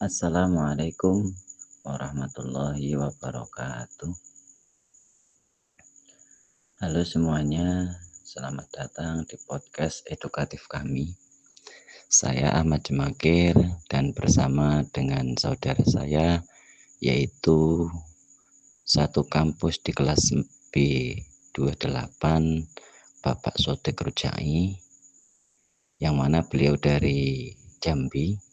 Assalamualaikum warahmatullahi wabarakatuh. Halo semuanya, selamat datang di podcast edukatif kami. Saya Ahmad Jemakir dan bersama dengan saudara saya yaitu satu kampus di kelas B28 Bapak Sodik Rujai, yang mana beliau dari Jambi,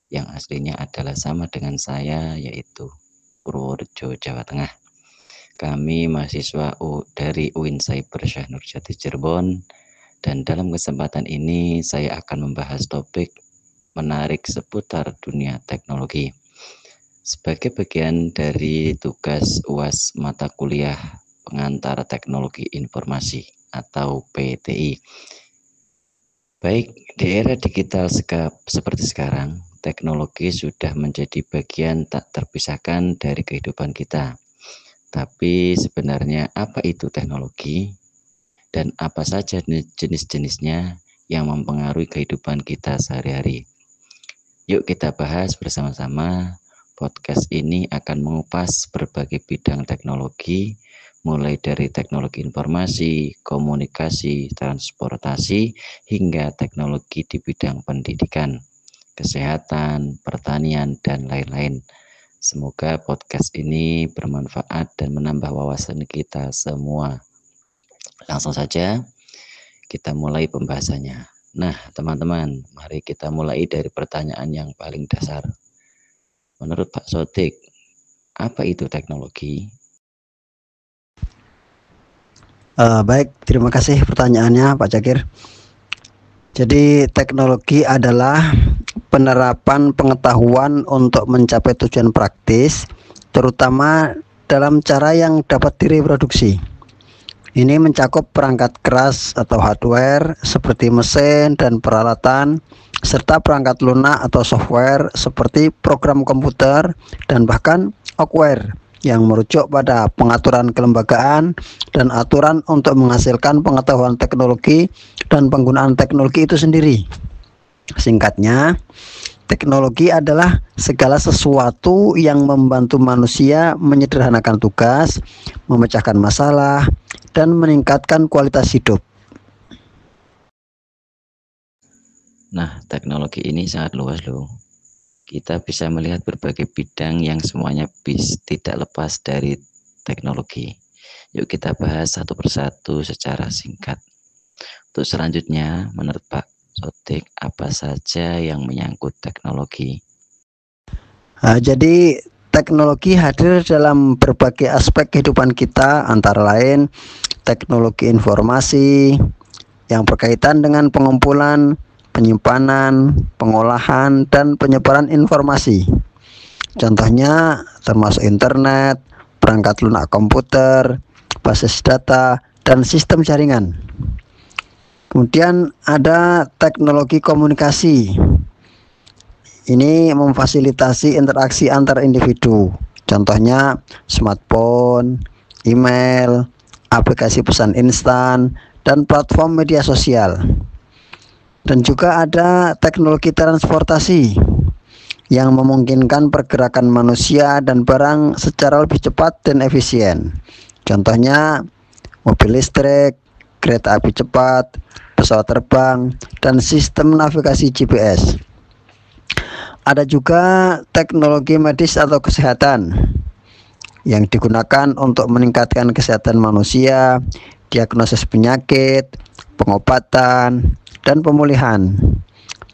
yang aslinya adalah sama dengan saya, yaitu Purworejo, Jawa Tengah. Kami mahasiswa dari UIN Cyber Syekh Nurjati Cirebon, dan dalam kesempatan ini saya akan membahas topik menarik seputar dunia teknologi sebagai bagian dari tugas UAS mata kuliah pengantar teknologi informasi atau PTI. Baik, di era digital seperti sekarang, teknologi sudah menjadi bagian tak terpisahkan dari kehidupan kita. Tapi sebenarnya apa itu teknologi dan apa saja jenis-jenisnya yang mempengaruhi kehidupan kita sehari-hari? Yuk kita bahas bersama-sama. Podcast ini akan mengupas berbagai bidang teknologi, mulai dari teknologi informasi, komunikasi, transportasi, hingga teknologi di bidang pendidikan, kesehatan, pertanian, dan lain-lain. Semoga podcast ini bermanfaat dan menambah wawasan kita semua. Langsung saja kita mulai pembahasannya. Nah, teman-teman, mari kita mulai dari pertanyaan yang paling dasar. Menurut Pak Sodik, apa itu teknologi? Baik, terima kasih pertanyaannya Pak Jakir. Jadi teknologi adalah penerapan pengetahuan untuk mencapai tujuan praktis, terutama dalam cara yang dapat direproduksi. Ini mencakup perangkat keras atau hardware seperti mesin dan peralatan, serta perangkat lunak atau software seperti program komputer dan bahkan awkware yang merujuk pada pengaturan kelembagaan dan aturan untuk menghasilkan pengetahuan teknologi dan penggunaan teknologi itu sendiri. Singkatnya, teknologi adalah segala sesuatu yang membantu manusia menyederhanakan tugas, memecahkan masalah, dan meningkatkan kualitas hidup. Nah, teknologi ini sangat luas loh. Kita bisa melihat berbagai bidang yang semuanya tidak lepas dari teknologi. Yuk kita bahas satu persatu secara singkat. Untuk selanjutnya, menurut Pak Sodik, apa saja yang menyangkut teknologi? Jadi teknologi hadir dalam berbagai aspek kehidupan kita, antara lain teknologi informasi yang berkaitan dengan pengumpulan, penyimpanan, pengolahan, dan penyebaran informasi. Contohnya termasuk internet, perangkat lunak komputer, basis data, dan sistem jaringan. Kemudian ada teknologi komunikasi. Ini memfasilitasi interaksi antar individu. Contohnya smartphone, email, aplikasi pesan instan, dan platform media sosial. Dan juga ada teknologi transportasi yang memungkinkan pergerakan manusia dan barang secara lebih cepat dan efisien. Contohnya mobil listrik, kereta api cepat, pesawat terbang, dan sistem navigasi GPS. Ada juga teknologi medis atau kesehatan yang digunakan untuk meningkatkan kesehatan manusia, diagnosis penyakit, pengobatan, dan pemulihan.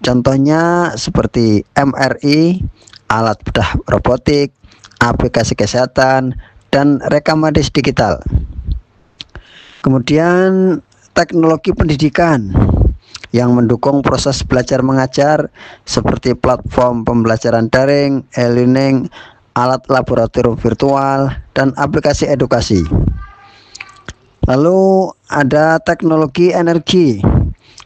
Contohnya seperti MRI, alat bedah robotik, aplikasi kesehatan, dan rekam medis digital. Kemudian teknologi pendidikan yang mendukung proses belajar mengajar seperti platform pembelajaran daring, e-learning, alat laboratorium virtual, dan aplikasi edukasi. Lalu ada teknologi energi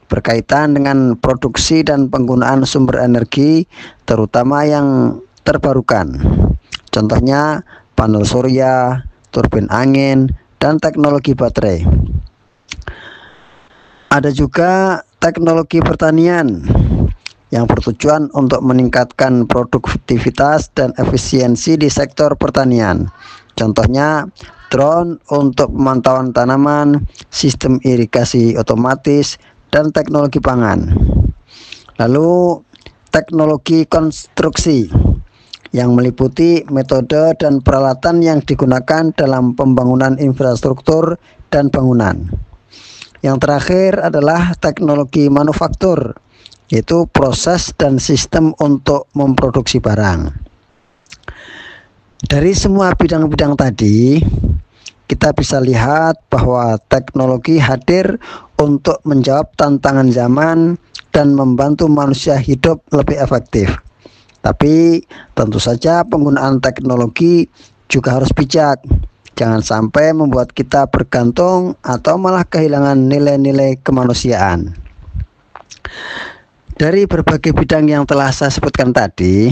berkaitan dengan produksi dan penggunaan sumber energi, terutama yang terbarukan. Contohnya panel surya, turbin angin, dan teknologi baterai. Ada juga teknologi pertanian yang bertujuan untuk meningkatkan produktivitas dan efisiensi di sektor pertanian. Contohnya, drone untuk pemantauan tanaman, sistem irigasi otomatis, dan teknologi pangan. Lalu, teknologi konstruksi yang meliputi metode dan peralatan yang digunakan dalam pembangunan infrastruktur dan bangunan. Yang terakhir adalah teknologi manufaktur, yaitu proses dan sistem untuk memproduksi barang. Dari semua bidang-bidang tadi, kita bisa lihat bahwa teknologi hadir untuk menjawab tantangan zaman dan membantu manusia hidup lebih efektif. Tapi tentu saja penggunaan teknologi juga harus bijak. Jangan sampai membuat kita bergantung atau malah kehilangan nilai-nilai kemanusiaan. Dari berbagai bidang yang telah saya sebutkan tadi,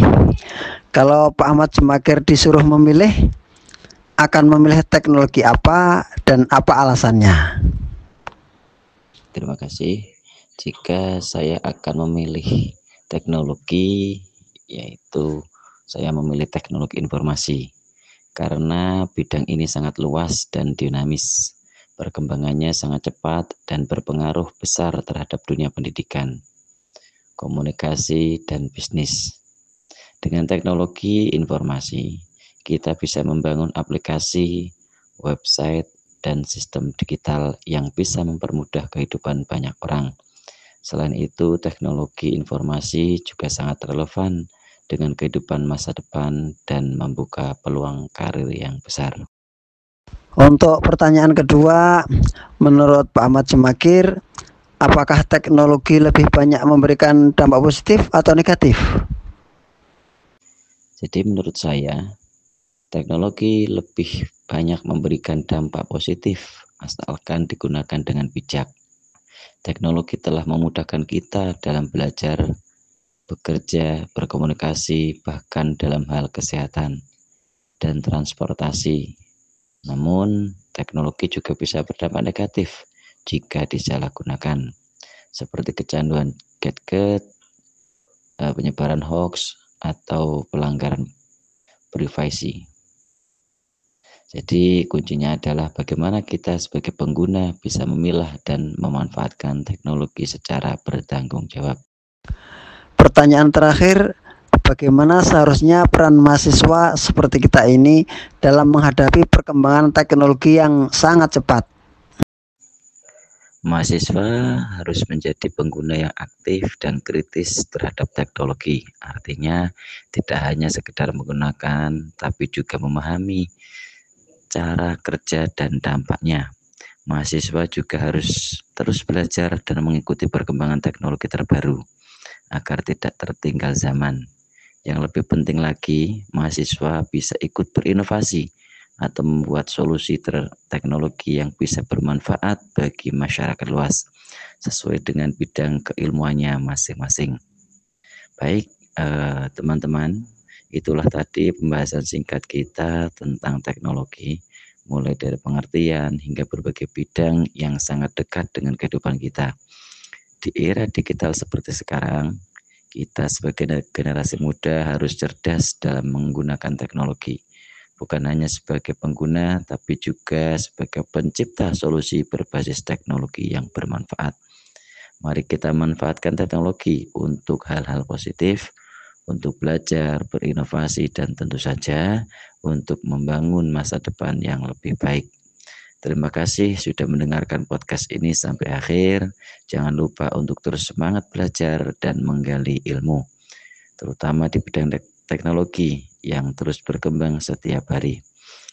kalau Pak Ahmad Jemakir disuruh memilih, akan memilih teknologi apa dan apa alasannya? Terima kasih. Jika saya akan memilih teknologi, yaitu saya memilih teknologi informasi. Karena bidang ini sangat luas dan dinamis. Perkembangannya sangat cepat dan berpengaruh besar terhadap dunia pendidikan, komunikasi, dan bisnis. Dengan teknologi informasi, kita bisa membangun aplikasi, website, dan sistem digital yang bisa mempermudah kehidupan banyak orang. Selain itu, teknologi informasi juga sangat relevan dengan kehidupan masa depan dan membuka peluang karir yang besar. Untuk pertanyaan kedua, menurut Pak Ahmad Jemakir, apakah teknologi lebih banyak memberikan dampak positif atau negatif? Jadi menurut saya, teknologi lebih banyak memberikan dampak positif asalkan digunakan dengan bijak. Teknologi telah memudahkan kita dalam belajar, bekerja, berkomunikasi, bahkan dalam hal kesehatan dan transportasi. Namun, teknologi juga bisa berdampak negatif jika disalahgunakan, seperti kecanduan gadget, penyebaran hoax, atau pelanggaran privasi. Jadi kuncinya adalah bagaimana kita sebagai pengguna bisa memilah dan memanfaatkan teknologi secara bertanggung jawab. Pertanyaan terakhir, bagaimana seharusnya peran mahasiswa seperti kita ini dalam menghadapi perkembangan teknologi yang sangat cepat? Mahasiswa harus menjadi pengguna yang aktif dan kritis terhadap teknologi. Artinya tidak hanya sekedar menggunakan, tapi juga memahami cara kerja dan dampaknya. Mahasiswa juga harus terus belajar dan mengikuti perkembangan teknologi terbaru agar tidak tertinggal zaman. Yang lebih penting lagi, mahasiswa bisa ikut berinovasi atau membuat solusi teknologi yang bisa bermanfaat bagi masyarakat luas sesuai dengan bidang keilmuannya masing-masing. Baik, teman-teman, itulah tadi pembahasan singkat kita tentang teknologi, mulai dari pengertian hingga berbagai bidang yang sangat dekat dengan kehidupan kita. Di era digital seperti sekarang, kita sebagai generasi muda harus cerdas dalam menggunakan teknologi. Bukan hanya sebagai pengguna, tapi juga sebagai pencipta solusi berbasis teknologi yang bermanfaat. Mari kita manfaatkan teknologi untuk hal-hal positif, untuk belajar, berinovasi, dan tentu saja untuk membangun masa depan yang lebih baik. Terima kasih sudah mendengarkan podcast ini sampai akhir. Jangan lupa untuk terus semangat belajar dan menggali ilmu, terutama di bidang teknologi yang terus berkembang setiap hari.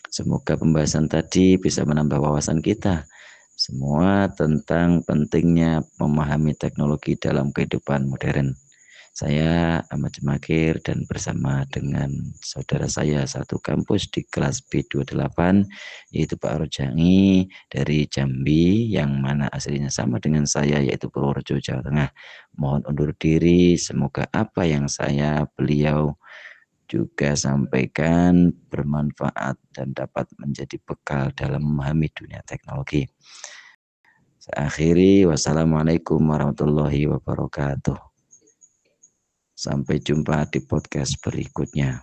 Semoga pembahasan tadi bisa menambah wawasan kita semua tentang pentingnya memahami teknologi dalam kehidupan modern. Saya Ahmad Jemakir dan bersama dengan saudara saya satu kampus di kelas B28 yaitu Pak Rojani dari Jambi yang mana aslinya sama dengan saya yaitu Purworejo, Jawa Tengah. Mohon undur diri, semoga apa yang beliau juga sampaikan bermanfaat dan dapat menjadi bekal dalam memahami dunia teknologi. Saya akhiri, wassalamualaikum warahmatullahi wabarakatuh. Sampai jumpa di podcast berikutnya.